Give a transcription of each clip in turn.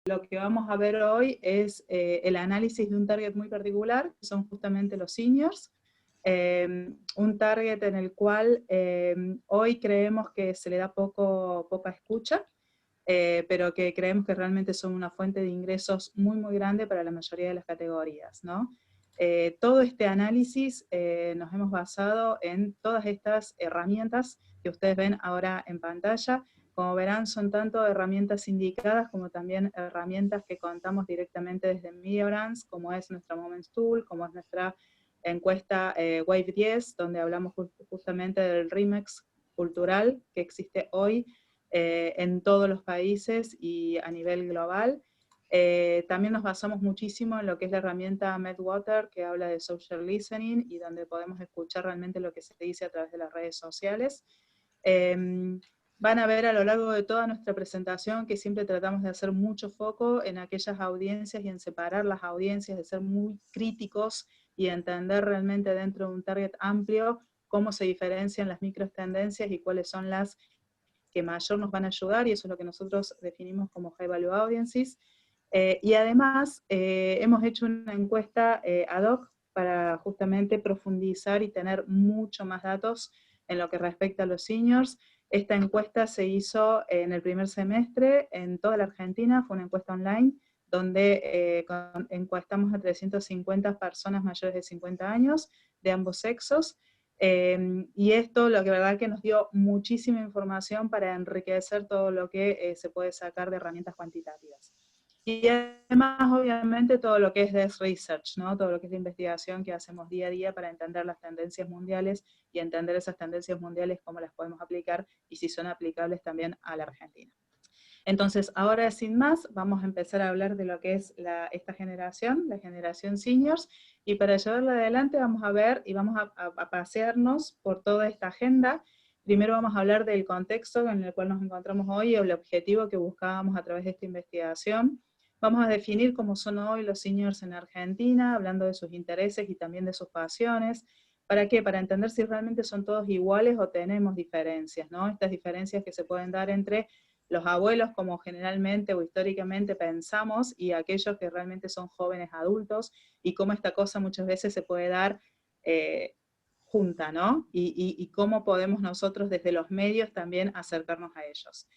lo que vamos a ver hoy es el análisis de un target muy particular, que son justamente los seniors, un target en el cual hoy creemos que se le da poca escucha, pero que creemos que realmente son una fuente de ingresos muy, muy grande para la mayoría de las categorías, ¿no? Todo este análisis nos hemos basado en todas estas herramientas que ustedes ven ahora en pantalla. Como verán, son tanto herramientas indicadas como también herramientas que contamos directamente desde Mediabrands, como es nuestra Moments Tool, como es nuestra encuesta Wave 10, donde hablamos justamente del remix cultural que existe hoy en todos los países y a nivel global. También nos basamos muchísimo en lo que es la herramienta Medwater, que habla de social listening y donde podemos escuchar realmente lo que se dice a través de las redes sociales. Van a ver a lo largo de toda nuestra presentación que siempre tratamos de hacer mucho foco en aquellas audiencias y en separar las audiencias, de ser muy críticos y entender realmente dentro de un target amplio cómo se diferencian las microtendencias y cuáles son las que mayor nos van a ayudar, y eso es lo que nosotros definimos como High Value Audiences. Y además hemos hecho una encuesta ad hoc para justamente profundizar y tener mucho más datos en lo que respecta a los seniors. Esta encuesta se hizo en el primer semestre en toda la Argentina, fue una encuesta online, donde encuestamos a 350 personas mayores de 50 años, de ambos sexos, y esto lo que verdad que nos dio muchísima información para enriquecer todo lo que se puede sacar de herramientas cuantitativas. Y además, obviamente, todo lo que es desk research, ¿no? Todo lo que es la investigación que hacemos día a día para entender las tendencias mundiales y entender esas tendencias mundiales, cómo las podemos aplicar y si son aplicables también a la Argentina. Entonces, ahora sin más, vamos a empezar a hablar de lo que es esta generación, la generación seniors, y para llevarla adelante vamos a ver y vamos a pasearnos por toda esta agenda. Primero vamos a hablar del contexto en el cual nos encontramos hoy, o el objetivo que buscábamos a través de esta investigación. Vamos a definir cómo son hoy los seniors en Argentina, hablando de sus intereses y también de sus pasiones. ¿Para qué? Para entender si realmente son todos iguales o tenemos diferencias, ¿no? Estas diferencias que se pueden dar entre los abuelos, como generalmente o históricamente pensamos, y aquellos que realmente son jóvenes adultos, y cómo esta cosa muchas veces se puede dar junta, ¿no? Y cómo podemos nosotros desde los medios también acercarnos a ellos.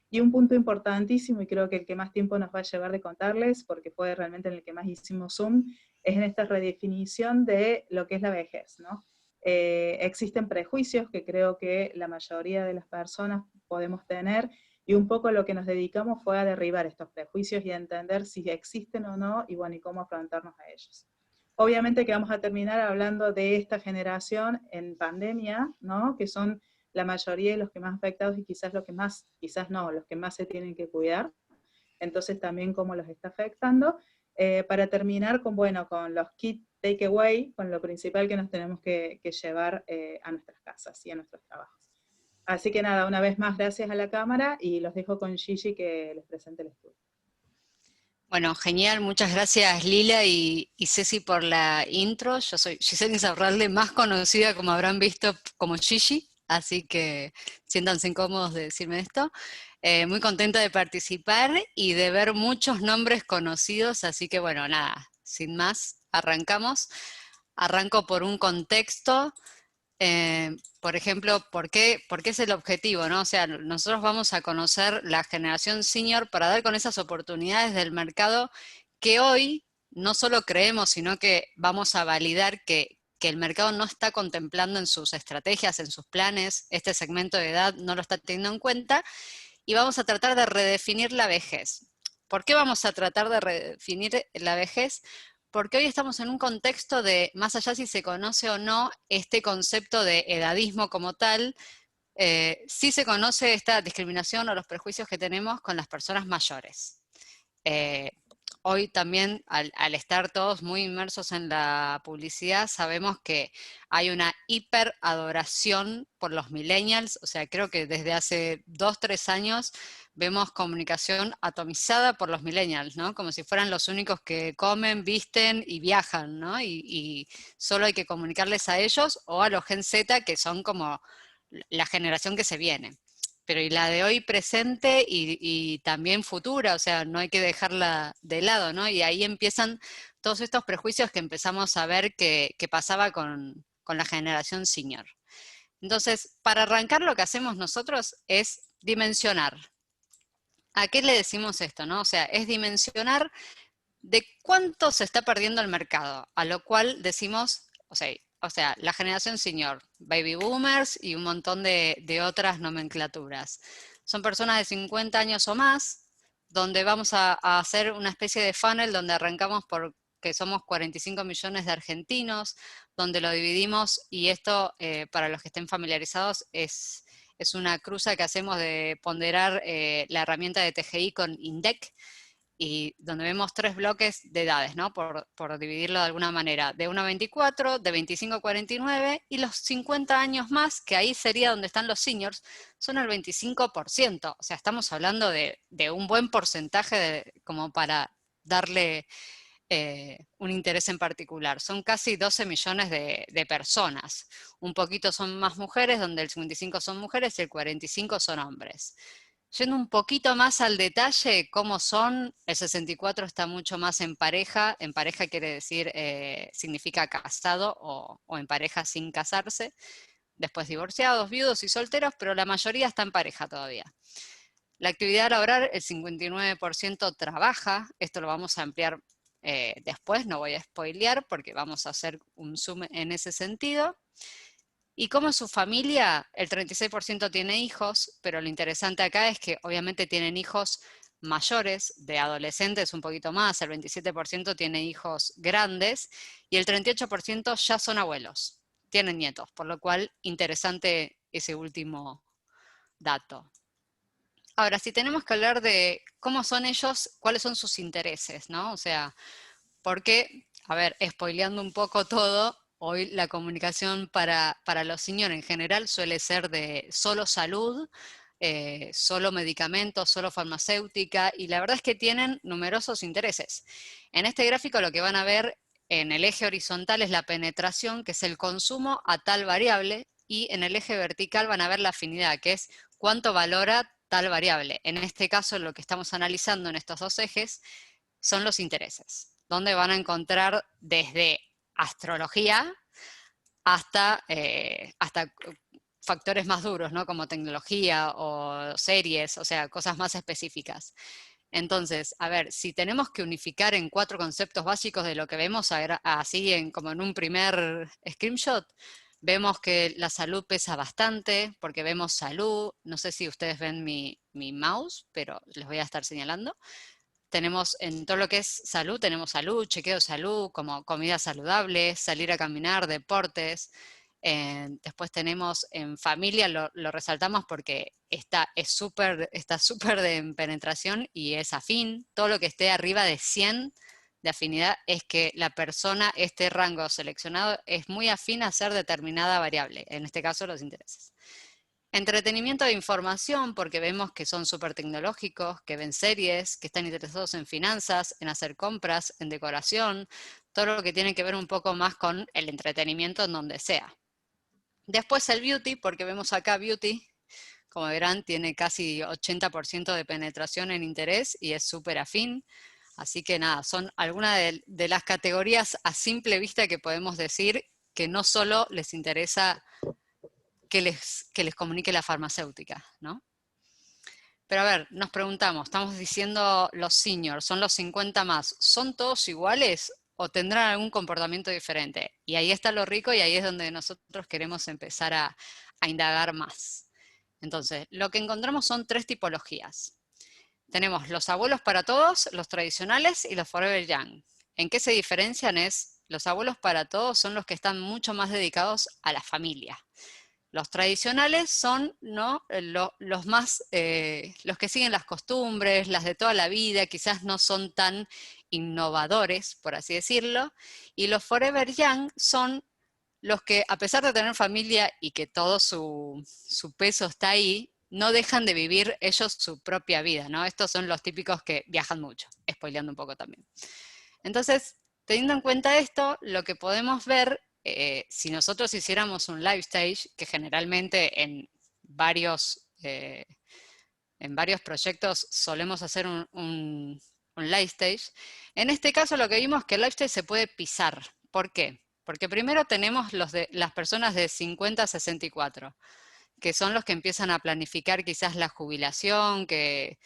Y un punto importantísimo, y creo que el que más tiempo nos va a llevar de contarles, porque fue realmente en el que más hicimos zoom, es en esta redefinición de lo que es la vejez, ¿no? Existen prejuicios que creo que la mayoría de las personas podemos tener, y un poco lo que nos dedicamos fue a derribar estos prejuicios y a entender si existen o no, y bueno, y cómo afrontarnos a ellos. Obviamente que vamos a terminar hablando de esta generación en pandemia, ¿no? Que son la mayoría de los que más afectados y quizás los que más, quizás no, los que más se tienen que cuidar. Entonces también cómo los está afectando. Para terminar con, bueno, con los key takeaway, con lo principal que nos tenemos que llevar a nuestras casas y a nuestros trabajos. Así que nada, una vez más gracias a la cámara y los dejo con Gigi que les presente el estudio. Bueno, genial, muchas gracias Lila y Ceci por la intro. Yo soy Giselle Insaurralde, más conocida, como habrán visto, como Gigi, así que siéntanse incómodos de decirme esto. Muy contenta de participar y de ver muchos nombres conocidos, así que bueno, nada, sin más, arrancamos. Arranco por un contexto. Por ejemplo, ¿por qué es el objetivo, ¿no? O sea, nosotros vamos a conocer la generación senior para dar con esas oportunidades del mercado que hoy no solo creemos, sino que vamos a validar que el mercado no está contemplando en sus estrategias, en sus planes, este segmento de edad no lo está teniendo en cuenta, y vamos a tratar de redefinir la vejez. ¿Por qué vamos a tratar de redefinir la vejez? Porque hoy estamos en un contexto de, más allá si se conoce o no, este concepto de edadismo como tal, sí se conoce esta discriminación o los prejuicios que tenemos con las personas mayores. Hoy también, al estar todos muy inmersos en la publicidad, sabemos que hay una hiperadoración por los millennials, o sea, creo que desde hace 2, 3 años vemos comunicación atomizada por los millennials, ¿no? Como si fueran los únicos que comen, visten y viajan, ¿no? Y solo hay que comunicarles a ellos o a los Gen Z, que son como la generación que se viene. pero y la de hoy presente y también futura, o sea, no hay que dejarla de lado, ¿no? Y ahí empiezan todos estos prejuicios que empezamos a ver que pasaba con la generación senior. Entonces, para arrancar lo que hacemos nosotros es dimensionar. ¿A qué le decimos esto, no? O sea, es dimensionar de cuánto se está perdiendo el mercado, a lo cual decimos, o sea, la generación senior, baby boomers y un montón de otras nomenclaturas. Son personas de 50 años o más, donde vamos a hacer una especie de funnel donde arrancamos por que somos 45 millones de argentinos, donde lo dividimos, y esto, para los que estén familiarizados, es una cruza que hacemos de ponderar la herramienta de TGI con INDEC, y donde vemos 3 bloques de edades, ¿no? Por dividirlo de alguna manera, de 1 a 24, de 25 a 49, y los 50 años más, que ahí sería donde están los seniors, son el 25%, o sea, estamos hablando de un buen porcentaje como para darle un interés en particular. Son casi 12 millones de personas. Un poquito son más mujeres, donde el 55 son mujeres y el 45 son hombres. Yendo un poquito más al detalle, cómo son, el 64 está mucho más en pareja quiere decir, significa casado o en pareja sin casarse, después divorciados, viudos y solteros, pero la mayoría está en pareja todavía. La actividad laboral, el 59% trabaja, esto lo vamos a ampliar después, no voy a spoilear porque vamos a hacer un zoom en ese sentido. Y como su familia, el 36% tiene hijos, pero lo interesante acá es que obviamente tienen hijos mayores, de adolescentes un poquito más, el 27% tiene hijos grandes y el 38% ya son abuelos, tienen nietos, por lo cual interesante ese último dato. Ahora, si tenemos que hablar de cómo son ellos, cuáles son sus intereses, ¿no? O sea, porque, a ver, spoileando un poco todo, hoy la comunicación para los seniors en general suele ser de solo salud, solo medicamentos, solo farmacéutica, y la verdad es que tienen numerosos intereses. En este gráfico lo que van a ver en el eje horizontal es la penetración, que es el consumo a tal variable, y en el eje vertical van a ver la afinidad, que es cuánto valora tal variable. En este caso, lo que estamos analizando en estos dos ejes son los intereses, donde van a encontrar desde astrología hasta factores más duros, ¿no? Como tecnología o series, o sea, cosas más específicas. Entonces, a ver, si tenemos que unificar en 4 conceptos básicos de lo que vemos así como en un primer screenshot, vemos que la salud pesa bastante, porque vemos salud, no sé si ustedes ven mi mouse, pero les voy a estar señalando. Tenemos en todo lo que es salud, tenemos salud, chequeo de salud, como comida saludable, salir a caminar, deportes. Después tenemos en familia, lo resaltamos porque está súper en penetración y es afín. Todo lo que esté arriba de 100 de afinidad es que la persona, este rango seleccionado, es muy afín a ser determinada variable, en este caso los intereses. Entretenimiento de información, porque vemos que son súper tecnológicos, que ven series, que están interesados en finanzas, en hacer compras, en decoración, todo lo que tiene que ver un poco más con el entretenimiento en donde sea. Después el beauty, porque vemos acá beauty, como verán, tiene casi 80% de penetración en interés y es súper afín. Así que nada, son algunas de las categorías a simple vista que podemos decir que no solo les interesa que les comunique la farmacéutica, ¿no? Pero a ver, nos preguntamos, estamos diciendo los seniors, son los 50 más, ¿son todos iguales o tendrán algún comportamiento diferente? Y ahí está lo rico y ahí es donde nosotros queremos empezar a indagar más. Entonces, lo que encontramos son 3 tipologías. Tenemos los abuelos para todos, los tradicionales y los forever young. ¿En qué se diferencian? Los abuelos para todos son los que están mucho más dedicados a la familia. Los tradicionales son, ¿no?, los más, los que siguen las costumbres, las de toda la vida, quizás no son tan innovadores, por así decirlo, y los forever young son los que, a pesar de tener familia y que todo su peso está ahí, no dejan de vivir ellos su propia vida, ¿no? Estos son los típicos que viajan mucho, spoileando un poco también. Entonces, teniendo en cuenta esto, lo que podemos ver, si nosotros hiciéramos un live stage, que generalmente en varios en varios proyectos solemos hacer un live stage. En este caso lo que vimos es que el live stage se puede pisar. ¿Por qué? Porque primero tenemos las personas de 50 a 64, que son los que empiezan a planificar quizás la jubilación, que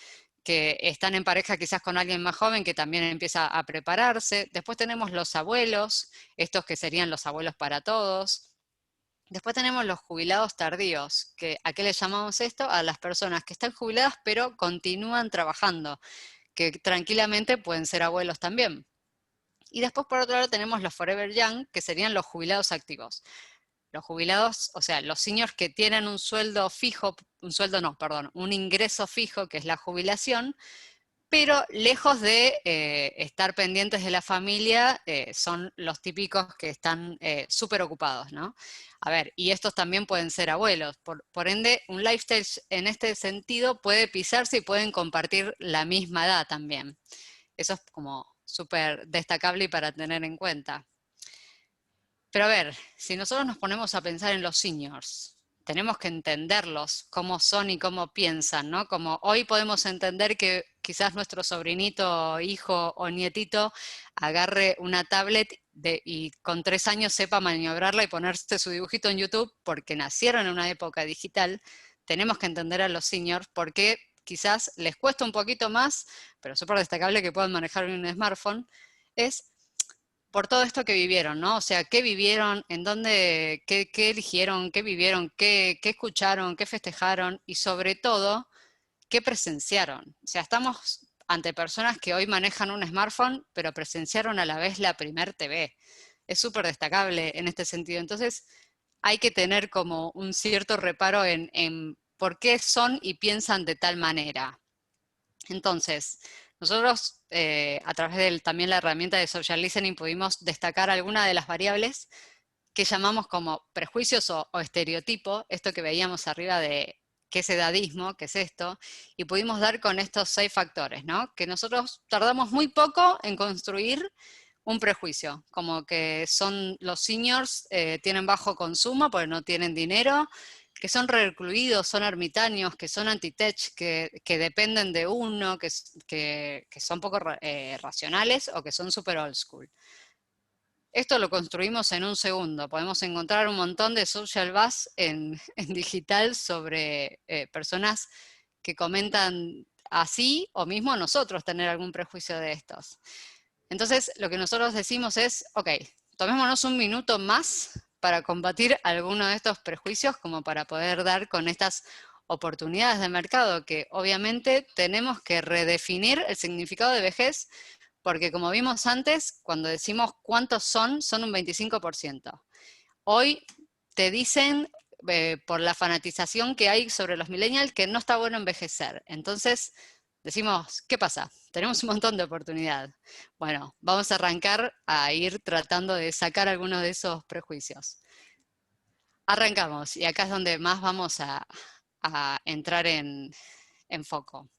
están en pareja quizás con alguien más joven que también empieza a prepararse. Después tenemos los abuelos, estos que serían los abuelos para todos. Después tenemos los jubilados tardíos, que ¿a qué le llamamos esto? A las personas que están jubiladas pero continúan trabajando, que tranquilamente pueden ser abuelos también. Y después por otro lado tenemos los Forever Young, que serían los jubilados activos. Los jubilados, o sea, los seniors que tienen un sueldo fijo, un ingreso fijo, que es la jubilación, pero lejos de estar pendientes de la familia, son los típicos que están súper ocupados, ¿no? A ver, y estos también pueden ser abuelos, por ende, un lifestyle en este sentido puede pisarse y pueden compartir la misma edad también. Eso es como súper destacable y para tener en cuenta. Pero a ver, si nosotros nos ponemos a pensar en los seniors, tenemos que entenderlos, cómo son y cómo piensan, ¿no? Como hoy podemos entender que quizás nuestro sobrinito, hijo o nietito agarre una tablet y con 3 años sepa maniobrarla y ponerse su dibujito en YouTube porque nacieron en una época digital. Tenemos que entender a los seniors porque quizás les cuesta un poquito más, pero súper destacable que puedan manejar un smartphone, es por todo esto que vivieron, ¿no? O sea, qué vivieron, en dónde, qué eligieron, qué vivieron, qué escucharon, qué festejaron y sobre todo, qué presenciaron. O sea, estamos ante personas que hoy manejan un smartphone, pero presenciaron a la vez la primer TV. Es súper destacable en este sentido. Entonces, hay que tener como un cierto reparo en por qué son y piensan de tal manera. Entonces, nosotros a través de también la herramienta de social listening pudimos destacar algunas de las variables que llamamos como prejuicios o estereotipo, esto que veíamos arriba de qué es edadismo, qué es esto, y pudimos dar con estos 6 factores, ¿no? Que nosotros tardamos muy poco en construir un prejuicio, como que son los seniors, tienen bajo consumo porque no tienen dinero, que son recluidos, son ermitaños, que son anti-tech, que dependen de uno, que son poco racionales o que son super old school. Esto lo construimos en un segundo. Podemos encontrar un montón de social buzz en digital sobre personas que comentan así o mismo nosotros tener algún prejuicio de estos. Entonces, lo que nosotros decimos es, ok, tomémonos un minuto más para combatir alguno de estos prejuicios como para poder dar con estas oportunidades de mercado que obviamente tenemos que redefinir el significado de vejez porque como vimos antes, cuando decimos cuántos son un 25%. Hoy te dicen, por la fanatización que hay sobre los millennials, que no está bueno envejecer. Entonces, decimos, ¿qué pasa? Tenemos un montón de oportunidad. Bueno, vamos a arrancar a ir tratando de sacar algunos de esos prejuicios. Arrancamos, y acá es donde más vamos a entrar en foco.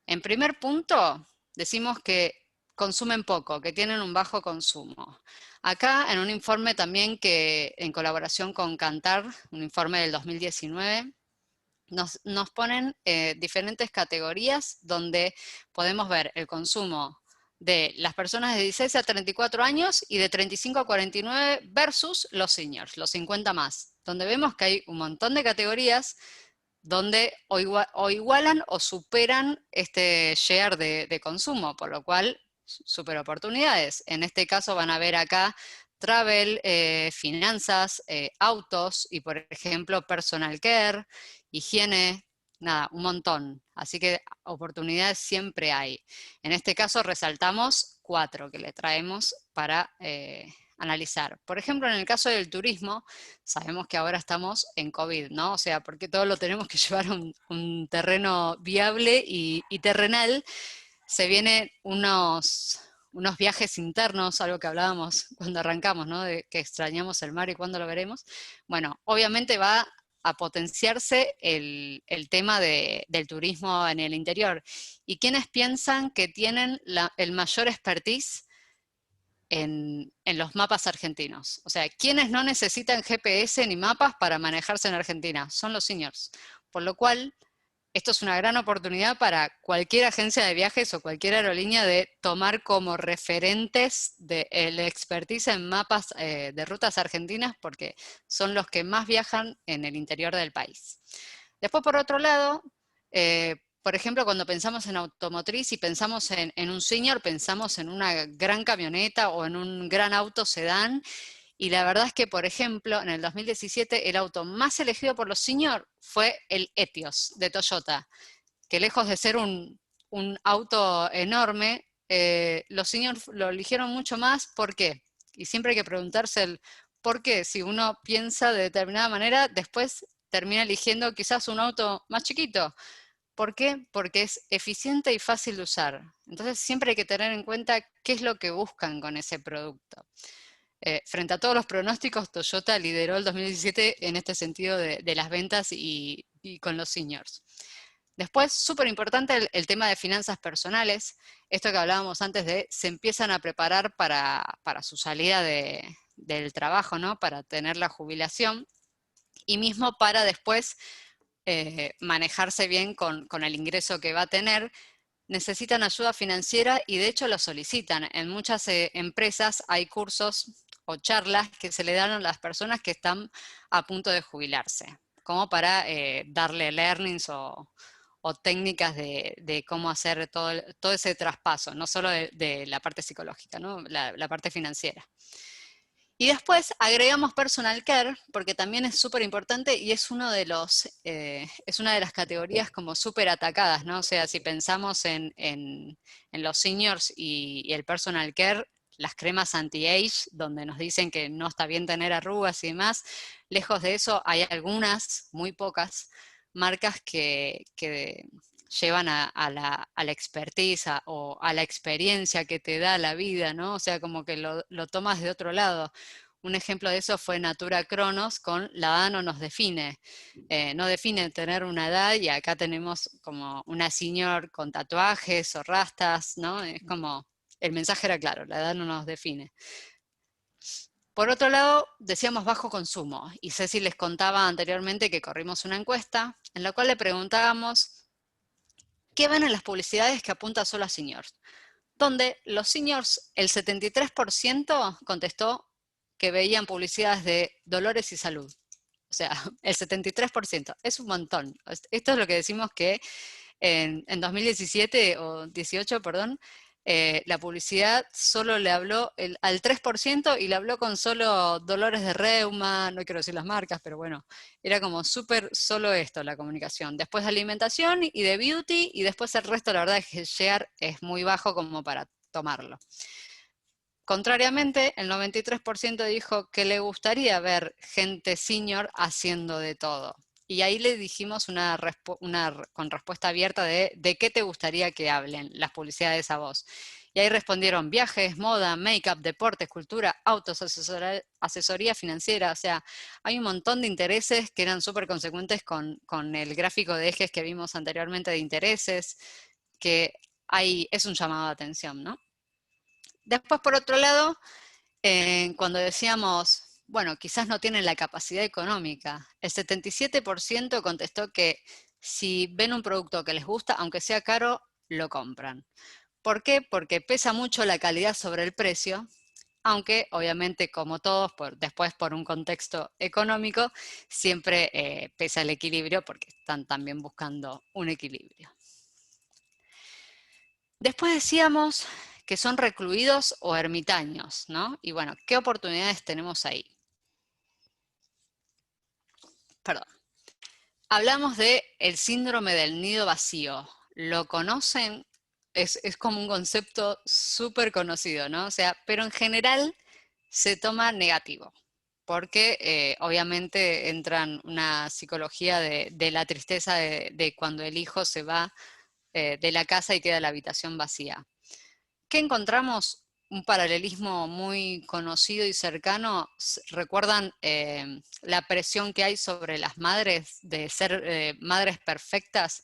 En primer punto, decimos que consumen poco, que tienen un bajo consumo. Acá en un informe también que en colaboración con Kantar, un informe del 2019, nos ponen diferentes categorías donde podemos ver el consumo de las personas de 16 a 34 años y de 35 a 49 versus los seniors, los 50 más, donde vemos que hay un montón de categorías donde o igualan o superan este share de consumo, por lo cual super oportunidades. En este caso van a ver acá travel, finanzas, autos y por ejemplo personal care, higiene, nada, un montón. Así que oportunidades siempre hay. En este caso resaltamos 4 que le traemos para analizar. Por ejemplo, en el caso del turismo, sabemos que ahora estamos en COVID, ¿no? O sea, porque todo lo tenemos que llevar a un terreno viable y terrenal. Se vienen unos viajes internos, algo que hablábamos cuando arrancamos, ¿no? De que extrañamos el mar y cuándo lo veremos. Bueno, obviamente va a potenciarse el tema del turismo en el interior. ¿Y quiénes piensan que tienen el mayor expertise en los mapas argentinos? O sea, ¿quiénes no necesitan GPS ni mapas para manejarse en Argentina? Son los seniors. Por lo cual, esto es una gran oportunidad para cualquier agencia de viajes o cualquier aerolínea de tomar como referentes el expertise en mapas de rutas argentinas, porque son los que más viajan en el interior del país. Después, por otro lado, por ejemplo, cuando pensamos en automotriz y pensamos en un senior, pensamos en una gran camioneta o en un gran auto sedán. Y la verdad es que, por ejemplo, en el 2017 el auto más elegido por los senior fue el Etios de Toyota, que lejos de ser un auto enorme, los seniors lo eligieron mucho más. ¿Por qué? Y siempre hay que preguntarse el por qué. Si uno piensa de determinada manera, después termina eligiendo quizás un auto más chiquito. ¿Por qué? Porque es eficiente y fácil de usar. Entonces siempre hay que tener en cuenta qué es lo que buscan con ese producto. Frente a todos los pronósticos, Toyota lideró el 2017 en este sentido de las ventas y con los seniors. Después, súper importante el tema de finanzas personales. Esto que hablábamos antes de se empiezan a preparar para su salida del trabajo, ¿no? Para tener la jubilación y mismo para después manejarse bien con el ingreso que va a tener. Necesitan ayuda financiera y de hecho lo solicitan. En muchas empresas hay cursos o charlas que se le dan a las personas que están a punto de jubilarse, como para darle learnings o técnicas de cómo hacer todo ese traspaso, no solo de la parte psicológica, ¿no? La parte financiera. Y después agregamos personal care, porque también es súper importante y es es una de las categorías como súper atacadas, ¿no? O sea, si pensamos en los seniors y el personal care, las cremas anti-age, donde nos dicen que no está bien tener arrugas y demás, lejos de eso hay algunas, muy pocas, marcas que llevan a la expertise o a la experiencia que te da la vida, ¿no? O sea, como que lo tomas de otro lado. Un ejemplo de eso fue Natura Cronos con la edad no nos define. No define tener una edad y acá tenemos como una senior con tatuajes o rastas, ¿no? Es como, el mensaje era claro, la edad no nos define. Por otro lado, decíamos bajo consumo, y Ceci les contaba anteriormente que corrimos una encuesta en la cual le preguntábamos ¿qué ven en las publicidades que apuntan solo a seniors? Donde los seniors, el 73% contestó que veían publicidades de dolores y salud. O sea, el 73%, es un montón. Esto es lo que decimos que en 2017 o 18, perdón, la publicidad solo le habló al 3% y le habló con solo dolores de reuma, no quiero decir las marcas, pero bueno, era como súper solo esto la comunicación. Después de alimentación y de beauty y después el resto, la verdad es que el share es muy bajo como para tomarlo. Contrariamente, el 93% dijo que le gustaría ver gente senior haciendo de todo. Y ahí le dijimos con respuesta abierta de qué te gustaría que hablen las publicidades a vos. Y ahí respondieron viajes, moda, make-up, deportes, cultura, autos, asesoría financiera. O sea, hay un montón de intereses que eran súper consecuentes con el gráfico de ejes que vimos anteriormente de intereses, que es un llamado de atención, ¿no? Después, por otro lado, cuando decíamos, bueno, quizás no tienen la capacidad económica, el 77% contestó que si ven un producto que les gusta, aunque sea caro, lo compran. ¿Por qué? Porque pesa mucho la calidad sobre el precio, aunque obviamente como todos, después por un contexto económico, siempre pesa el equilibrio porque están también buscando un equilibrio. Después decíamos que son recluidos o ermitaños, ¿no? Y bueno, ¿qué oportunidades tenemos ahí? Perdón. Hablamos de el síndrome del nido vacío. ¿Lo conocen? Es como un concepto súper conocido, ¿no? O sea, pero en general se toma negativo, porque obviamente entra en una psicología de la tristeza de cuando el hijo se va de la casa y queda la habitación vacía. ¿Qué encontramos? Un paralelismo muy conocido y cercano. ¿Recuerdan la presión que hay sobre las madres de ser madres perfectas?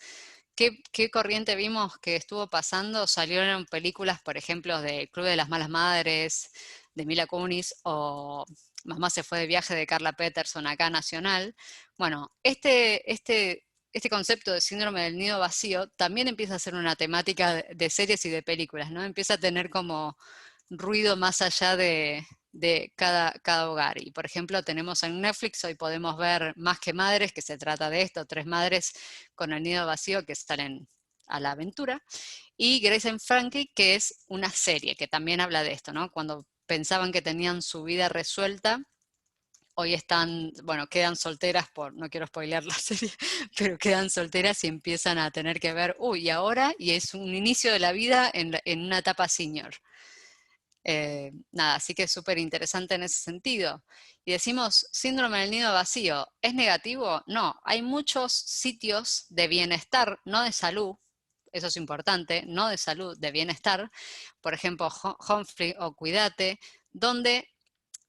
¿Qué corriente vimos que estuvo pasando? Salieron películas, por ejemplo, de Club de las Malas Madres, de Mila Kunis, o Mamá se fue de viaje de Carla Peterson acá Nacional. Bueno, este este concepto de síndrome del nido vacío también empieza a ser una temática de series y de películas, ¿no? Empieza a tener como ruido más allá de cada hogar. Y por ejemplo, tenemos en Netflix, hoy podemos ver Más que Madres, que se trata de esto, 3 madres con el nido vacío que salen a la aventura, y Grace and Frankie, que es una serie que también habla de esto, ¿no? Cuando pensaban que tenían su vida resuelta, hoy están, bueno, quedan solteras no quiero spoilear la serie, pero quedan solteras y empiezan a tener que ver, y ahora, y es un inicio de la vida en una etapa senior. Nada, así que es súper interesante en ese sentido. Y decimos, síndrome del nido vacío, ¿es negativo? No, hay muchos sitios de bienestar, no de salud, eso es importante, no de salud, de bienestar, por ejemplo, Homefree o Cuídate, donde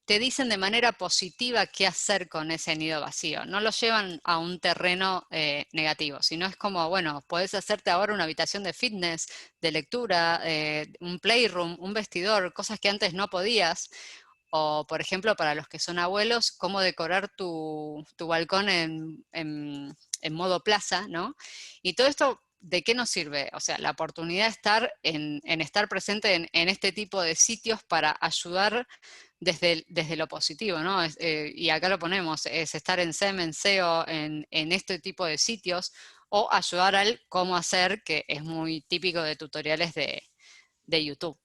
te dicen de manera positiva qué hacer con ese nido vacío. No lo llevan a un terreno negativo, sino es como, bueno, podés hacerte ahora una habitación de fitness, de lectura, un playroom, un vestidor, cosas que antes no podías. O, por ejemplo, para los que son abuelos, cómo decorar tu balcón en modo plaza, ¿no? Y todo esto, ¿de qué nos sirve? O sea, la oportunidad de estar en estar presente en este tipo de sitios para ayudar desde lo positivo, ¿no? Y acá lo ponemos, es estar en SEM, en SEO, en este tipo de sitios, o ayudar al cómo hacer, que es muy típico de tutoriales de YouTube.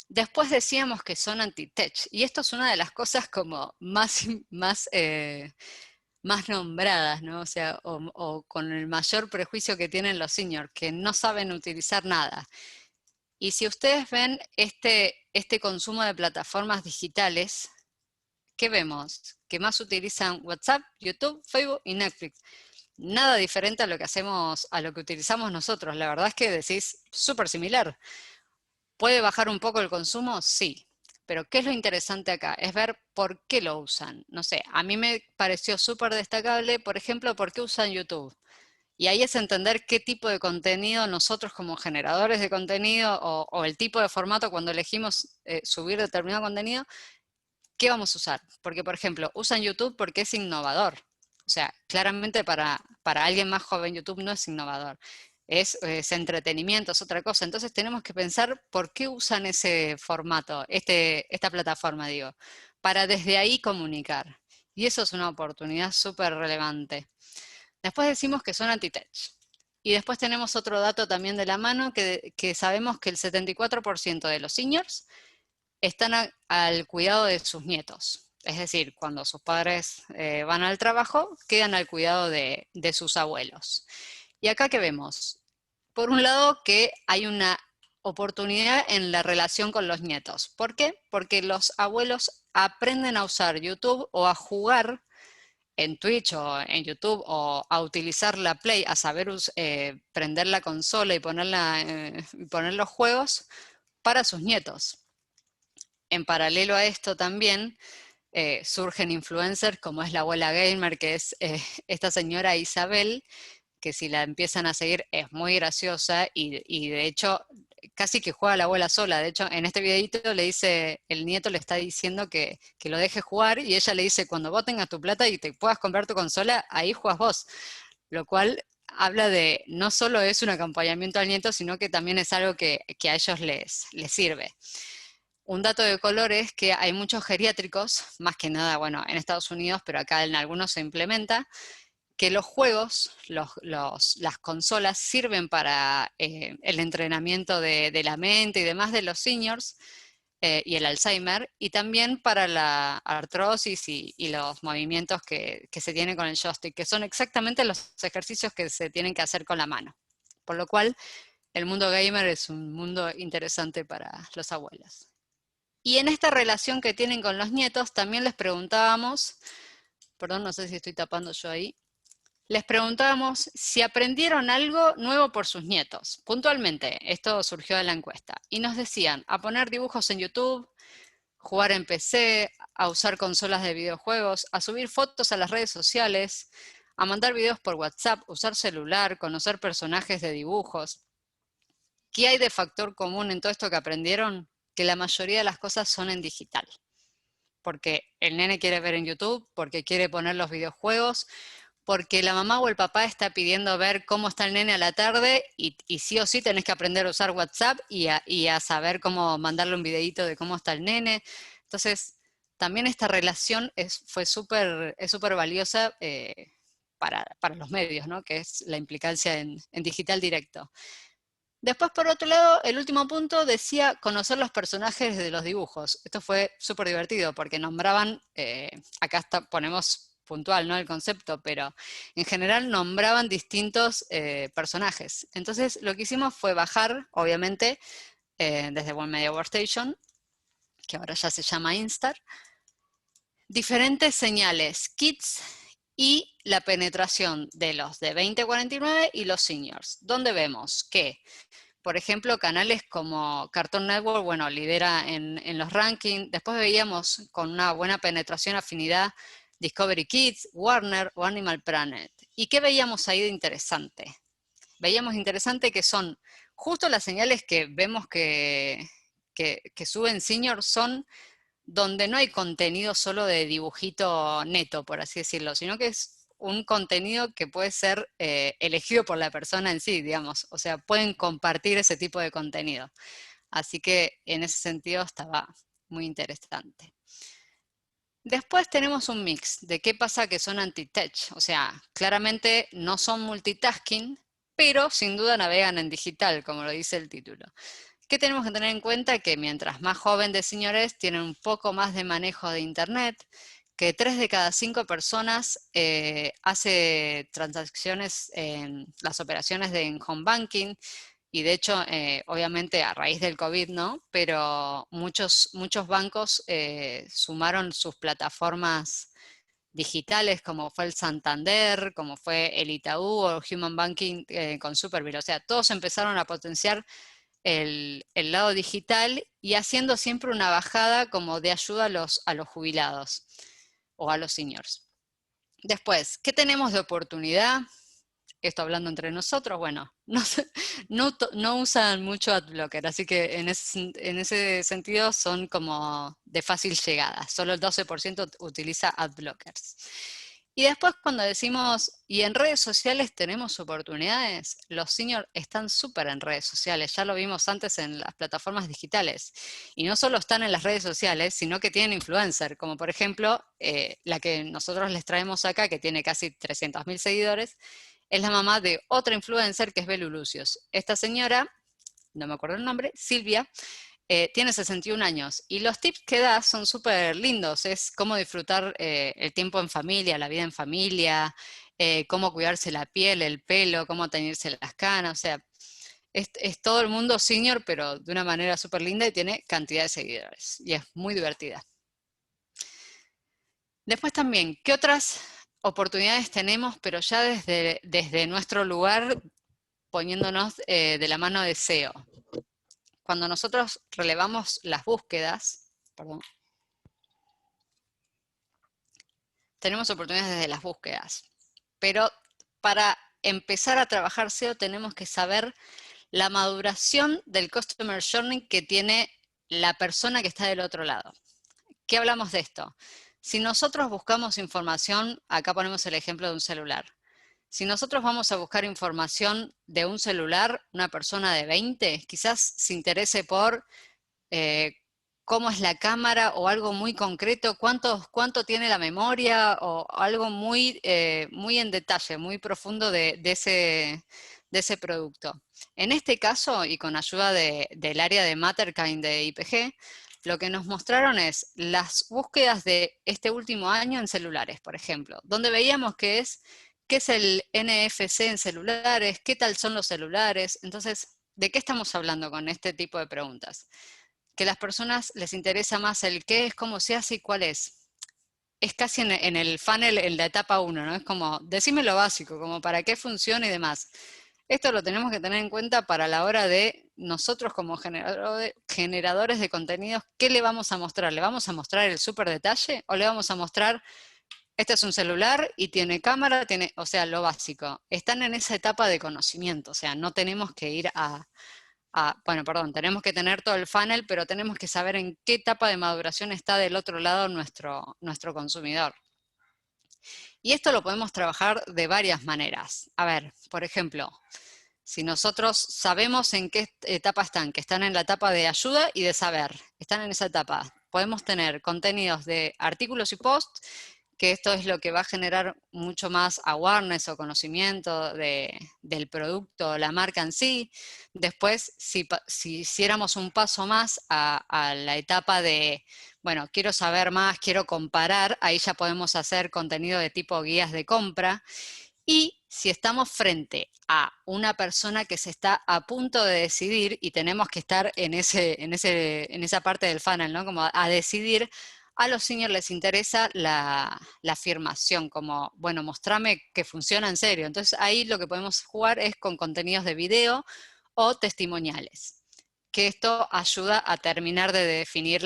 Después decíamos que son anti-tech, y esto es una de las cosas como más nombradas, ¿no? O sea, o con el mayor prejuicio que tienen los seniors, que no saben utilizar nada. Y si ustedes ven este consumo de plataformas digitales, ¿qué vemos? Que más utilizan WhatsApp, YouTube, Facebook y Netflix. Nada diferente a lo que hacemos, a lo que utilizamos nosotros. La verdad es que decís súper similar. ¿Puede bajar un poco el consumo? Sí. Pero ¿qué es lo interesante acá? Es ver por qué lo usan. No sé, a mí me pareció súper destacable, por ejemplo, por qué usan YouTube. Y ahí es entender qué tipo de contenido nosotros como generadores de contenido o el tipo de formato cuando elegimos subir determinado contenido, ¿qué vamos a usar? Porque, por ejemplo, usan YouTube porque es innovador. O sea, claramente para alguien más joven YouTube no es innovador. Es entretenimiento, es otra cosa. Entonces tenemos que pensar por qué usan ese formato, esta plataforma, digo, para desde ahí comunicar. Y eso es una oportunidad súper relevante. Después decimos que son anti-tech. Y después tenemos otro dato también de la mano, que sabemos que el 74% de los seniors están al cuidado de sus nietos. Es decir, cuando sus padres van al trabajo, quedan al cuidado de sus abuelos. Y acá que vemos, por un lado que hay una oportunidad en la relación con los nietos. ¿Por qué? Porque los abuelos aprenden a usar YouTube o a jugar en Twitch o en YouTube o a utilizar la Play, a saber prender la consola y poner los juegos para sus nietos. En paralelo a esto también surgen influencers como es la abuela gamer, que es esta señora Isabel, que si la empiezan a seguir es muy graciosa y de hecho casi que juega la abuela sola. De hecho, en este videito le dice, el nieto le está diciendo que lo deje jugar y ella le dice, cuando vos tengas tu plata y te puedas comprar tu consola, ahí juegas vos. Lo cual habla de, no solo es un acompañamiento al nieto, sino que también es algo que a ellos les sirve. Un dato de color es que hay muchos geriátricos, más que nada, bueno, en Estados Unidos, pero acá en algunos se implementa, que los juegos, las consolas sirven para el entrenamiento de la mente y demás de los seniors y el Alzheimer, y también para la artrosis y los movimientos que se tienen con el joystick, que son exactamente los ejercicios que se tienen que hacer con la mano. Por lo cual, el mundo gamer es un mundo interesante para los abuelos. Y en esta relación que tienen con los nietos, también les preguntábamos, perdón, no sé si estoy tapando yo ahí, les preguntábamos si aprendieron algo nuevo por sus nietos. Puntualmente, esto surgió de la encuesta. Y nos decían a poner dibujos en YouTube, jugar en PC, a usar consolas de videojuegos, a subir fotos a las redes sociales, a mandar videos por WhatsApp, usar celular, conocer personajes de dibujos. ¿Qué hay de factor común en todo esto que aprendieron? Que la mayoría de las cosas son en digital. Porque el nene quiere ver en YouTube, porque quiere poner los videojuegos, porque la mamá o el papá está pidiendo ver cómo está el nene a la tarde y sí o sí tenés que aprender a usar WhatsApp y a saber cómo mandarle un videíto de cómo está el nene. Entonces, también esta relación es súper valiosa para los medios, ¿no? Que es la implicancia en digital directo. Después, por otro lado, el último punto decía conocer los personajes de los dibujos. Esto fue súper divertido porque nombraban, acá ponemos puntual, ¿no? El concepto, pero en general nombraban distintos personajes. Entonces lo que hicimos fue bajar, obviamente, desde One Media Workstation, que ahora ya se llama Instar, diferentes señales, kits y la penetración de los de 20-49 y los seniors, donde vemos que, por ejemplo, canales como Cartoon Network, bueno, lidera en los rankings. Después veíamos con una buena penetración, afinidad, Discovery Kids, Warner o Animal Planet. ¿Y qué veíamos ahí de interesante? Veíamos interesante que son justo las señales que vemos que suben senior, son donde no hay contenido solo de dibujito neto, por así decirlo, sino que es un contenido que puede ser elegido por la persona en sí, digamos. O sea, pueden compartir ese tipo de contenido. Así que en ese sentido estaba muy interesante. Después tenemos un mix de qué pasa que son anti-tech. O sea, claramente no son multitasking, pero sin duda navegan en digital, como lo dice el título. ¿Qué tenemos que tener en cuenta? Que mientras más joven de señores tienen un poco más de manejo de Internet, que 3 de cada 5 personas hace transacciones en las operaciones en home banking, y de hecho, obviamente a raíz del COVID, ¿no? Pero muchos bancos sumaron sus plataformas digitales, como fue el Santander, como fue el Itaú o Human Banking con Superbill. O sea, todos empezaron a potenciar el lado digital y haciendo siempre una bajada como de ayuda a los jubilados o a los seniors. Después, ¿qué tenemos de oportunidad? Esto hablando entre nosotros, bueno, no usan mucho AdBlocker, así que en ese sentido son como de fácil llegada. Solo el 12% utiliza AdBlockers. Y después cuando decimos, ¿y en redes sociales tenemos oportunidades? Los seniors están súper en redes sociales, ya lo vimos antes en las plataformas digitales. Y no solo están en las redes sociales, sino que tienen influencer, como por ejemplo la que nosotros les traemos acá, que tiene casi 300.000 seguidores, es la mamá de otra influencer que es Belu Lucios. Esta señora, no me acuerdo el nombre, Silvia, tiene 61 años y los tips que da son súper lindos. Es cómo disfrutar el tiempo en familia, la vida en familia, cómo cuidarse la piel, el pelo, cómo teñirse las canas. O sea, es todo el mundo senior, pero de una manera súper linda y tiene cantidad de seguidores. Y es muy divertida. Después también, ¿qué otras oportunidades tenemos, pero ya desde nuestro lugar, poniéndonos de la mano de SEO? Cuando nosotros relevamos las búsquedas, perdón, tenemos oportunidades desde las búsquedas, pero para empezar a trabajar SEO tenemos que saber la maduración del Customer Journey que tiene la persona que está del otro lado. ¿Qué hablamos de esto? Si nosotros buscamos información, acá ponemos el ejemplo de un celular. Si nosotros vamos a buscar información de un celular, una persona de 20 quizás se interese por cómo es la cámara o algo muy concreto, cuánto tiene la memoria o algo muy en detalle, muy profundo de ese producto. En este caso, y con ayuda del área de Matterkind de IPG, lo que nos mostraron es las búsquedas de este último año en celulares, por ejemplo, donde veíamos qué es el NFC en celulares, qué tal son los celulares. Entonces, ¿de qué estamos hablando con este tipo de preguntas? Que a las personas les interesa más el qué es, cómo se hace y cuál es. Es casi en el funnel, en la etapa 1, ¿no? Es como, decime lo básico, como para qué funciona y demás. Esto lo tenemos que tener en cuenta para la hora de nosotros como generadores de contenidos, ¿qué le vamos a mostrar? ¿Le vamos a mostrar el súper detalle o le vamos a mostrar, este es un celular y tiene cámara, o sea, lo básico? Están en esa etapa de conocimiento, o sea, no tenemos que ir bueno, perdón, tenemos que tener todo el funnel, pero tenemos que saber en qué etapa de maduración está del otro lado nuestro consumidor. Y esto lo podemos trabajar de varias maneras. A ver, por ejemplo, si nosotros sabemos en qué etapa están, que están en la etapa de ayuda y de saber, están en esa etapa, podemos tener contenidos de artículos y posts, que esto es lo que va a generar mucho más awareness o conocimiento del producto, la marca en sí. Después, si hiciéramos un paso más a la etapa de, bueno, quiero saber más, quiero comparar, ahí ya podemos hacer contenido de tipo guías de compra. Y si estamos frente a una persona que se está a punto de decidir y tenemos que estar en esa parte del funnel, ¿no? Como a decidir, a los seniors les interesa la afirmación, como, bueno, mostrame que funciona en serio. Entonces ahí lo que podemos jugar es con contenidos de video o testimoniales, que esto ayuda a terminar de definir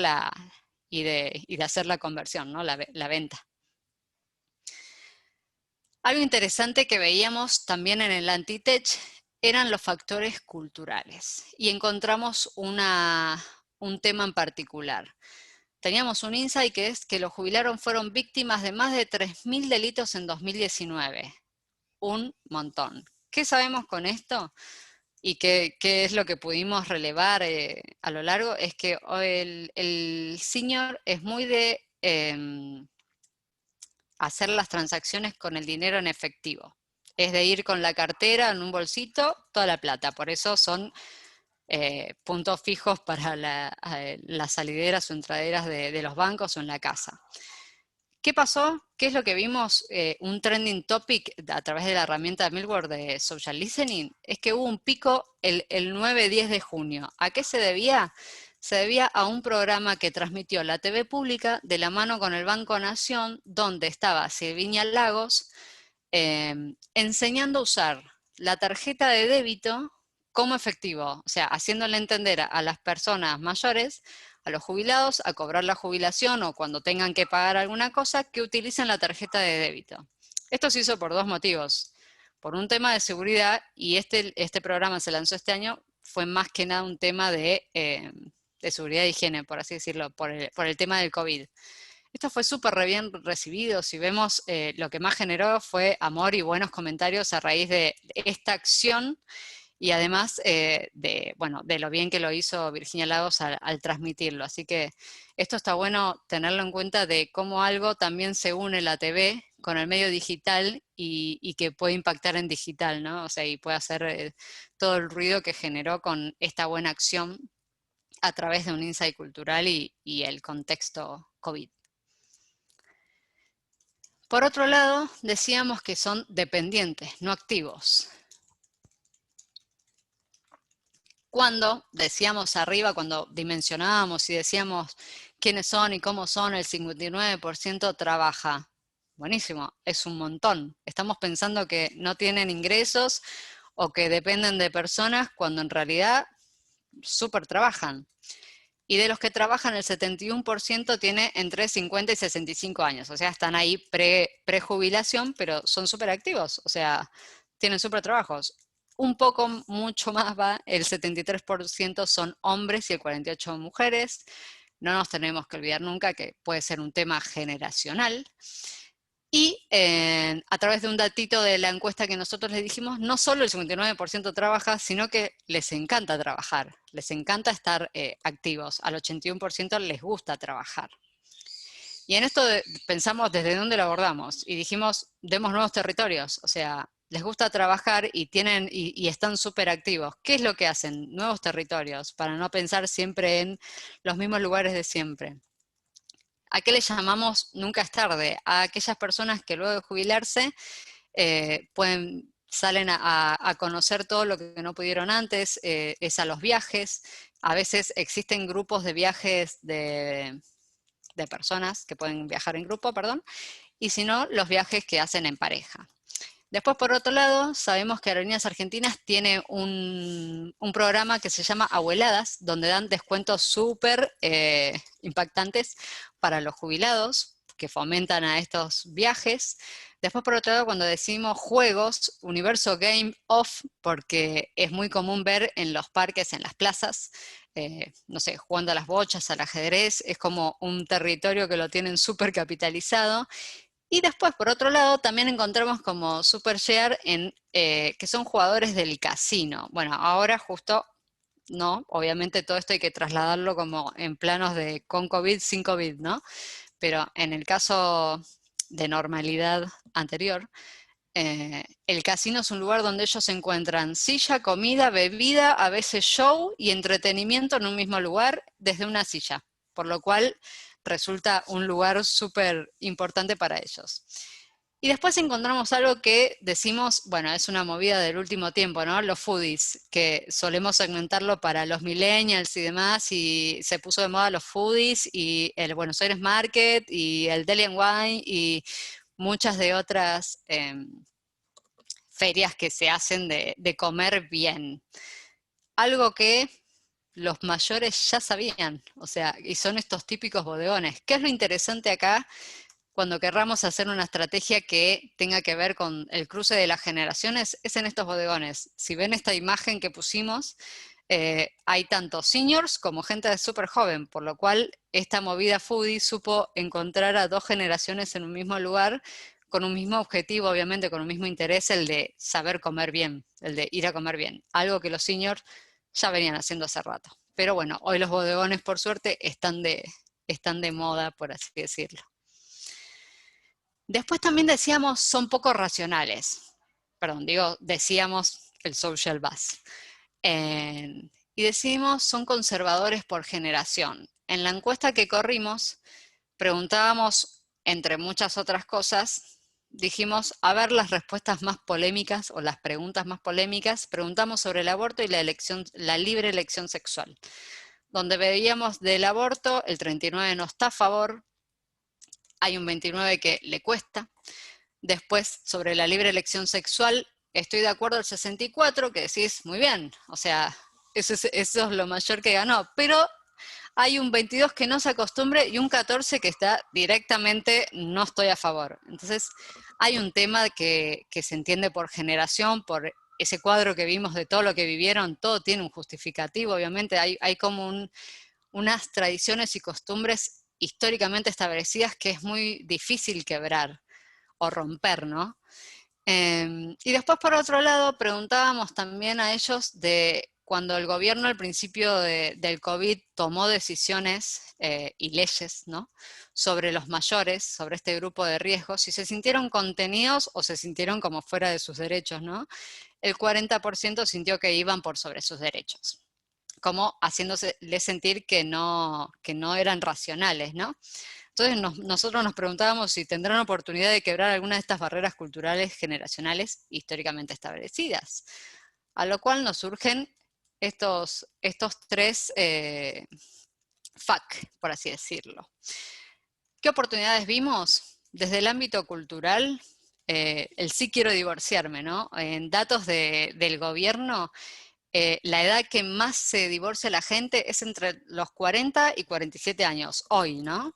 y de hacer la conversión, ¿no? La venta. Algo interesante que veíamos también en el Anti-Tech eran los factores culturales y encontramos un tema en particular. Teníamos un insight que es que los jubilados fueron víctimas de más de 3.000 delitos en 2019. Un montón. ¿Qué sabemos con esto? Y qué es lo que pudimos relevar a lo largo, es que el senior es muy de hacer las transacciones con el dinero en efectivo. Es de ir con la cartera en un bolsito, toda la plata. Por eso son puntos fijos para las salideras o entraderas de los bancos o en la casa. ¿Qué pasó? ¿Qué es lo que vimos? Un trending topic a través de la herramienta Millward de Social Listening, es que hubo un pico el 9-10 de junio. ¿A qué se debía? Se debía a un programa que transmitió la TV pública de la mano con el Banco Nación, donde estaba Silvinia Lagos enseñando a usar la tarjeta de débito como efectivo, o sea, haciéndole entender a las personas mayores, a los jubilados, a cobrar la jubilación o cuando tengan que pagar alguna cosa, que utilicen la tarjeta de débito. Esto se hizo por dos motivos. Por un tema de seguridad, y este programa se lanzó este año, fue más que nada un tema de seguridad e higiene, por así decirlo, por el tema del COVID. Esto fue súper bien recibido. Si vemos, lo que más generó fue amor y buenos comentarios a raíz de esta acción y además de lo bien que lo hizo Virginia Lagos al transmitirlo. Así que esto está bueno tenerlo en cuenta de cómo algo también se une la TV con el medio digital y que puede impactar en digital, ¿no? O sea, y puede hacer todo el ruido que generó con esta buena acción a través de un insight cultural y el contexto COVID. Por otro lado, decíamos que son dependientes, no activos. Cuando decíamos arriba, cuando dimensionábamos y decíamos quiénes son y cómo son, el 59% trabaja. Buenísimo, es un montón. Estamos pensando que no tienen ingresos o que dependen de personas cuando en realidad súper trabajan. Y de los que trabajan, el 71% tiene entre 50 y 65 años. O sea, están ahí prejubilación, pero son súper activos. O sea, tienen súper trabajos. Un poco, mucho más va, el 73% son hombres y el 48% mujeres. No nos tenemos que olvidar nunca que puede ser un tema generacional. Y a través de un datito de la encuesta que nosotros les dijimos, no solo el 59% trabaja, sino que les encanta trabajar, les encanta estar activos. Al 81% les gusta trabajar. Y en esto pensamos desde dónde lo abordamos y dijimos, demos nuevos territorios, o sea, les gusta trabajar y están súper activos. ¿Qué es lo que hacen? Nuevos territorios, para no pensar siempre en los mismos lugares de siempre. ¿A qué le llamamos nunca es tarde? A aquellas personas que luego de jubilarse salen a conocer todo lo que no pudieron antes, es a los viajes. A veces existen grupos de viajes de personas que pueden viajar en grupo, perdón, y si no, los viajes que hacen en pareja. Después, por otro lado, sabemos que Aerolíneas Argentinas tiene un programa que se llama Abueladas, donde dan descuentos súper impactantes para los jubilados, que fomentan a estos viajes. Después, por otro lado, cuando decimos juegos, Universo Game Off, porque es muy común ver en los parques, en las plazas, no sé, jugando a las bochas, al ajedrez, es como un territorio que lo tienen súper capitalizado. Y después, por otro lado, también encontramos como Supershare que son jugadores del casino. Bueno, ahora justo no, obviamente todo esto hay que trasladarlo como en planos de con COVID, sin COVID, ¿no? Pero en el caso de normalidad anterior, el casino es un lugar donde ellos encuentran silla, comida, bebida, a veces show y entretenimiento en un mismo lugar desde una silla, por lo cual resulta un lugar súper importante para ellos. Y después encontramos algo que decimos, bueno, es una movida del último tiempo, ¿no? Los foodies, que solemos segmentarlo para los millennials y demás, y se puso de moda los foodies, y el Buenos Aires Market, y el Deli and Wine, y muchas de otras ferias que se hacen de comer bien. Algo que los mayores ya sabían, o sea, y son estos típicos bodegones. ¿Qué es lo interesante acá? Cuando querramos hacer una estrategia que tenga que ver con el cruce de las generaciones, es en estos bodegones. Si ven esta imagen que pusimos, hay tanto seniors como gente de súper joven, por lo cual esta movida foodie supo encontrar a dos generaciones en un mismo lugar, con un mismo objetivo, obviamente, con un mismo interés, el de saber comer bien, el de ir a comer bien, algo que los seniors ya venían haciendo hace rato. Pero bueno, hoy los bodegones, por suerte, están de moda, por así decirlo. Después también decíamos, son poco racionales. Perdón, decíamos el social buzz. Y decimos, son conservadores por generación. En la encuesta que corrimos, preguntábamos, entre muchas otras cosas, dijimos, a ver las respuestas más polémicas o las preguntas más polémicas, preguntamos sobre el aborto y la libre elección sexual. Donde veíamos del aborto, el 39% no está a favor, hay un 29% que le cuesta. Después, sobre la libre elección sexual, estoy de acuerdo al 64%, que decís, muy bien, o sea, eso es lo mayor que ganó, pero hay un 22% que no se acostumbre y un 14% que está directamente, no estoy a favor. Entonces, hay un tema que se entiende por generación, por ese cuadro que vimos de todo lo que vivieron, todo tiene un justificativo, obviamente, hay como unas tradiciones y costumbres históricamente establecidas que es muy difícil quebrar o romper, ¿no? Y después, por otro lado, preguntábamos también a ellos de cuando el gobierno al principio del COVID tomó decisiones y leyes, ¿no?, sobre los mayores, sobre este grupo de riesgos, si se sintieron contenidos o se sintieron como fuera de sus derechos, ¿no? El 40% sintió que iban por sobre sus derechos, como haciéndole sentir que no eran racionales, ¿no? Entonces nosotros nos preguntábamos si tendrán oportunidad de quebrar alguna de estas barreras culturales generacionales históricamente establecidas. A lo cual nos surgen estos tres FAQ, por así decirlo. ¿Qué oportunidades vimos? Desde el ámbito cultural, el sí quiero divorciarme, ¿no? En datos del gobierno, la edad que más se divorcia la gente es entre los 40 y 47 años, hoy, ¿no?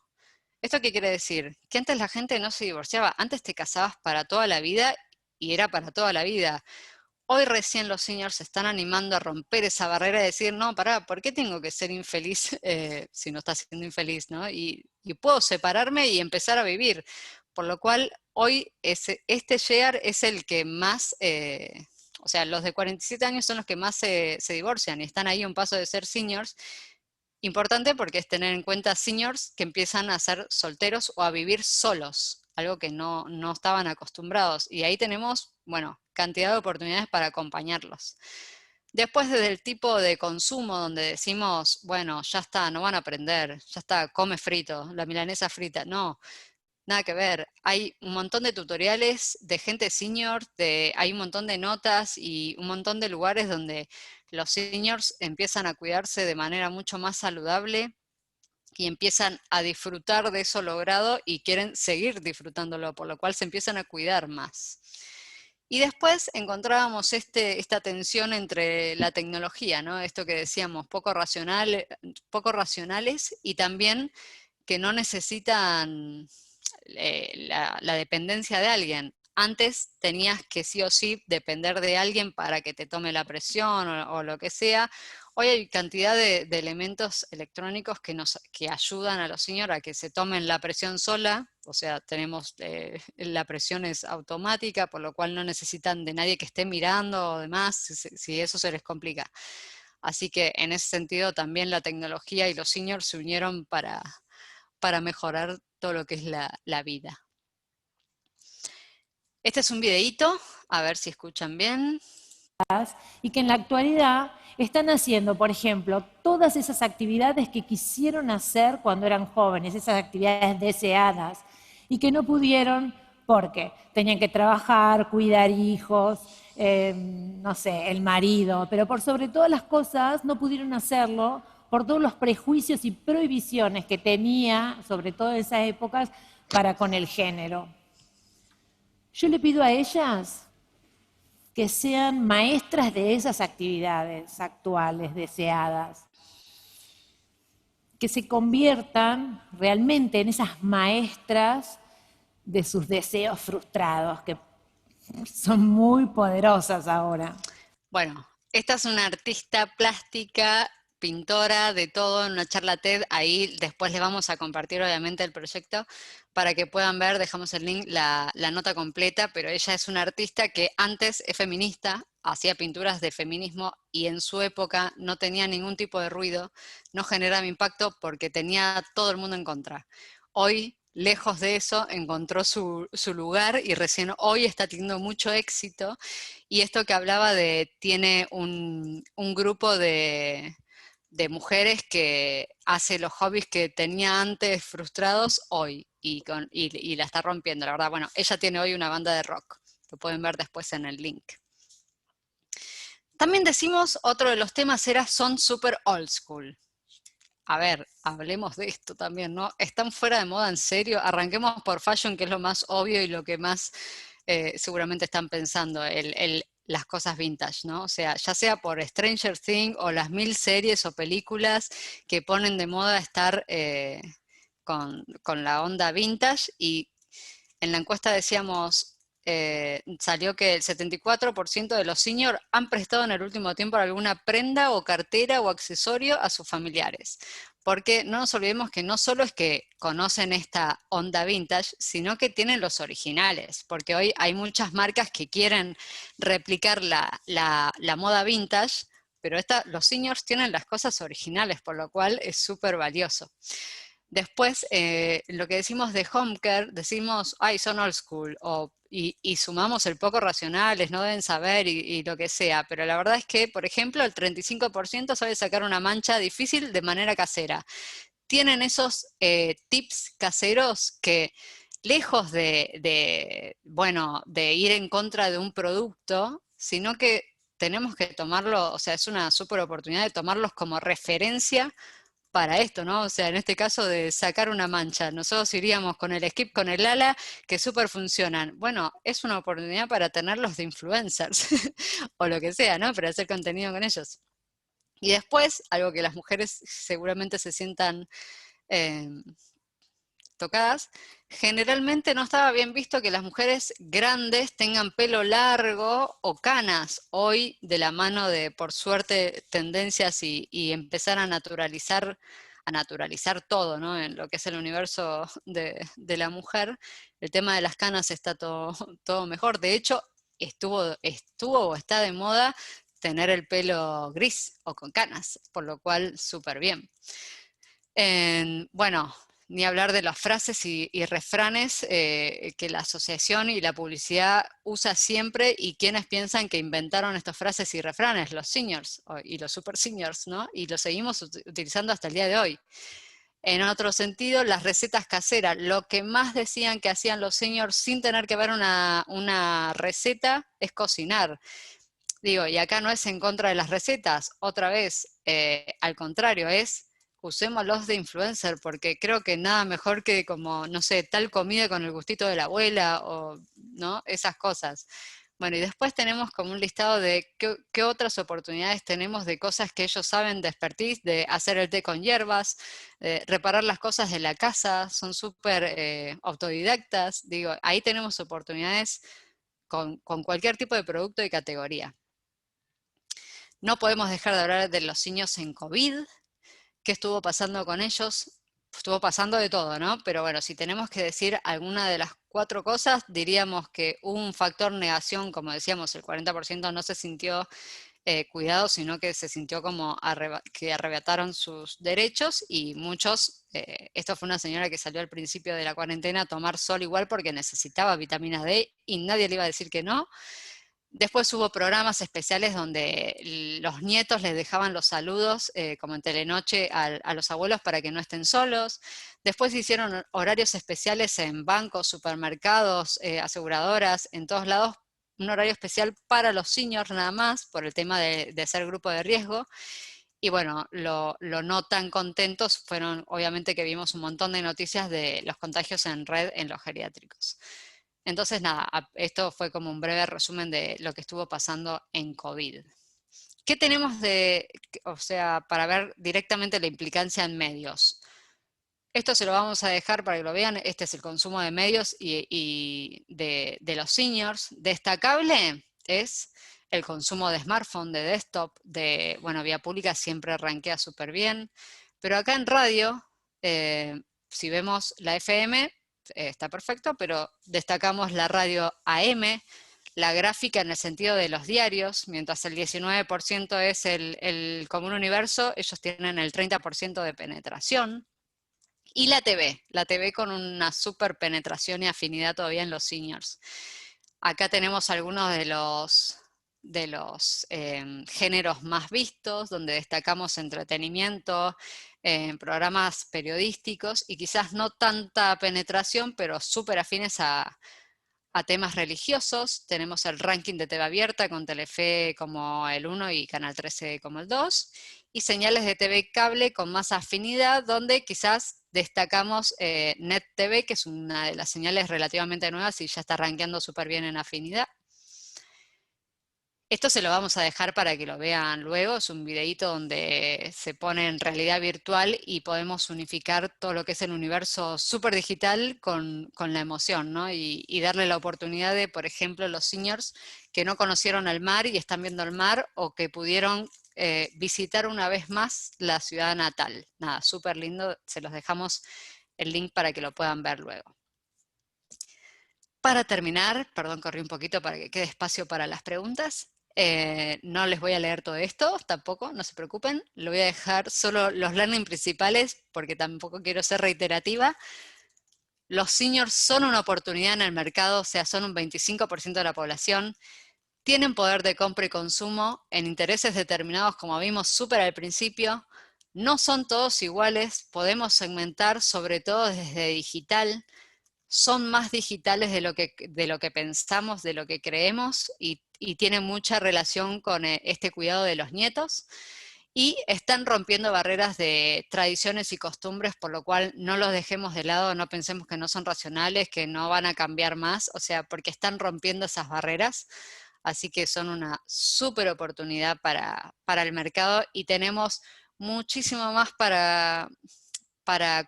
¿Esto qué quiere decir? Que antes la gente no se divorciaba, antes te casabas para toda la vida y era para toda la vida. Hoy recién los seniors se están animando a romper esa barrera de decir, no, pará, ¿por qué tengo que ser infeliz si no estás siendo infeliz, ¿no? Y puedo separarme y empezar a vivir. Por lo cual, hoy este share es el que más, o sea, los de 47 años son los que más se divorcian y están ahí a un paso de ser seniors. Importante porque es tener en cuenta seniors que empiezan a ser solteros o a vivir solos, algo que no estaban acostumbrados. Y ahí tenemos, bueno, cantidad de oportunidades para acompañarlos. Después, desde el tipo de consumo donde decimos, bueno, ya está, no van a aprender, ya está, come frito, la milanesa frita, no, nada que ver. Hay un montón de tutoriales de gente senior, hay un montón de notas y un montón de lugares donde los seniors empiezan a cuidarse de manera mucho más saludable y empiezan a disfrutar de eso logrado y quieren seguir disfrutándolo, por lo cual se empiezan a cuidar más. Y después encontrábamos esta tensión entre la tecnología, ¿no? Esto que decíamos, poco racionales y también que no necesitan la dependencia de alguien. antes tenías que sí o sí depender de alguien para que te tome la presión o lo que sea. Hoy hay cantidad de elementos electrónicos que ayudan a los seniors a que se tomen la presión sola, o sea, tenemos, la presión es automática, por lo cual no necesitan de nadie que esté mirando o demás, si eso se les complica. Así que en ese sentido también la tecnología y los seniors se unieron para mejorar todo lo que es la vida. Este es un videíto, a ver si escuchan bien. Y que en la actualidad están haciendo, por ejemplo, todas esas actividades que quisieron hacer cuando eran jóvenes, esas actividades deseadas, y que no pudieron porque tenían que trabajar, cuidar hijos, no sé, el marido, pero por sobre todas las cosas no pudieron hacerlo por todos los prejuicios y prohibiciones que tenía, sobre todo en esas épocas, para con el género. Yo le pido a ellas que sean maestras de esas actividades actuales, deseadas, que se conviertan realmente en esas maestras de sus deseos frustrados, que son muy poderosas ahora. Bueno, esta es una artista plástica, pintora, de todo, en una charla TED. Ahí después les vamos a compartir obviamente el proyecto para que puedan ver, dejamos el link, la nota completa, pero ella es una artista que antes es feminista, hacía pinturas de feminismo y en su época no tenía ningún tipo de ruido, no generaba impacto porque tenía todo el mundo en contra. Hoy, lejos de eso, encontró su lugar y recién hoy está teniendo mucho éxito. Y esto que hablaba tiene un grupo de mujeres que hace los hobbies que tenía antes frustrados hoy y la está rompiendo, la verdad. Bueno, ella tiene hoy una banda de rock, lo pueden ver después en el link. También decimos, otro de los temas son super old school. A ver, hablemos de esto también, ¿no? ¿Están fuera de moda en serio? Arranquemos por fashion, que es lo más obvio y lo que más seguramente están pensando, las cosas vintage, ¿no? O sea, ya sea por Stranger Things o las 1000 series o películas que ponen de moda estar con la onda vintage, y en la encuesta decíamos, salió que el 74% de los seniors han prestado en el último tiempo alguna prenda o cartera o accesorio a sus familiares. Porque no nos olvidemos que no solo es que conocen esta onda vintage, sino que tienen los originales, porque hoy hay muchas marcas que quieren replicar la moda vintage, pero los seniors tienen las cosas originales, por lo cual es súper valioso. Después, lo que decimos de home care, decimos, ay, son old school, y sumamos el poco racionales, no deben saber y lo que sea, pero la verdad es que, por ejemplo, el 35% sabe sacar una mancha difícil de manera casera. Tienen esos tips caseros que, lejos bueno, de ir en contra de un producto, sino que tenemos que tomarlo, o sea, es una súper oportunidad de tomarlos como referencia para esto, ¿no? O sea, en este caso de sacar una mancha, nosotros iríamos con el skip, con el ala, que súper funcionan. Bueno, es una oportunidad para tenerlos de influencers, o lo que sea, ¿no? Para hacer contenido con ellos. Y después, algo que las mujeres seguramente se sientan tocadas, generalmente no estaba bien visto que las mujeres grandes tengan pelo largo o canas. Hoy, de la mano de, por suerte, tendencias y empezar a naturalizar todo, ¿no? En lo que es el universo de la mujer, el tema de las canas está todo mejor. De hecho, estuvo o está de moda tener el pelo gris o con canas, por lo cual súper bien. Bueno, ni hablar de las frases y refranes que la asociación y la publicidad usa siempre, y quienes piensan que inventaron estas frases y refranes, los seniors y los super seniors, ¿no? Y los seguimos utilizando hasta el día de hoy. En otro sentido, las recetas caseras, lo que más decían que hacían los seniors sin tener que ver una receta es cocinar. Digo, y acá no es en contra de las recetas, otra vez, al contrario, usémoslos de influencer, porque creo que nada mejor que como, no sé, tal comida con el gustito de la abuela, o, ¿no? Esas cosas. Bueno, y después tenemos como un listado de qué otras oportunidades tenemos de cosas que ellos saben de expertise, de hacer el té con hierbas, reparar las cosas de la casa, son súper autodidactas. Digo, ahí tenemos oportunidades con cualquier tipo de producto y categoría. No podemos dejar de hablar de los seniors en COVID. ¿Qué estuvo pasando con ellos? Estuvo pasando de todo, ¿no? Pero bueno, si tenemos que decir alguna de las 4 cosas, diríamos que hubo un factor negación, como decíamos, el 40% no se sintió cuidado, sino que se sintió como que arrebataron sus derechos, y muchos, esto fue una señora que salió al principio de la cuarentena a tomar sol igual porque necesitaba vitamina D y nadie le iba a decir que no. Después hubo programas especiales donde los nietos les dejaban los saludos, como en Telenoche, a los abuelos para que no estén solos. Después hicieron horarios especiales en bancos, supermercados, aseguradoras, en todos lados, un horario especial para los seniors nada más, por el tema de ser grupo de riesgo. Y bueno, lo no tan contentos fueron, obviamente, que vimos un montón de noticias de los contagios en red en los geriátricos. Entonces, nada, esto fue como un breve resumen de lo que estuvo pasando en COVID. ¿Qué tenemos para ver directamente la implicancia en medios? Esto se lo vamos a dejar para que lo vean. Este es el consumo de medios y de los seniors. Destacable es el consumo de smartphone, de desktop, bueno, vía pública siempre rankea súper bien, pero acá en radio, si vemos la FM, está perfecto, pero destacamos la radio AM, la gráfica en el sentido de los diarios, mientras el 19% es el común universo, ellos tienen el 30% de penetración. Y la TV con una super penetración y afinidad todavía en los seniors. Acá tenemos algunos de los géneros más vistos, donde destacamos entretenimiento, programas periodísticos, y quizás no tanta penetración, pero súper afines a temas religiosos. Tenemos el ranking de TV abierta con Telefe como el 1 y Canal 13 como el 2, y señales de TV cable con más afinidad, donde quizás destacamos Net TV, que es una de las señales relativamente nuevas y ya está rankeando súper bien en afinidad. Esto se lo vamos a dejar para que lo vean luego, es un videíto donde se pone en realidad virtual y podemos unificar todo lo que es el universo súper digital con la emoción, ¿no? Y darle la oportunidad de, por ejemplo, los seniors que no conocieron el mar y están viendo el mar, o que pudieron visitar una vez más la ciudad natal. Nada, súper lindo, se los dejamos el link para que lo puedan ver luego. Para terminar, perdón, corrí un poquito para que quede espacio para las preguntas. No les voy a leer todo esto, tampoco, no se preocupen. Lo voy a dejar solo los learning principales, porque tampoco quiero ser reiterativa. Los seniors son una oportunidad en el mercado, o sea, son un 25% de la población. Tienen poder de compra y consumo en intereses determinados, como vimos súper al principio. No son todos iguales, podemos segmentar, sobre todo desde digital. Son más digitales de lo que pensamos, de lo que creemos, y tienen mucha relación con este cuidado de los nietos, y están rompiendo barreras de tradiciones y costumbres, por lo cual no los dejemos de lado, no pensemos que no son racionales, que no van a cambiar más, o sea, porque están rompiendo esas barreras, así que son una súper oportunidad para el mercado, y tenemos muchísimo más para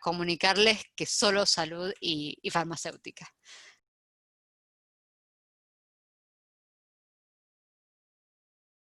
comunicarles que solo salud y farmacéutica.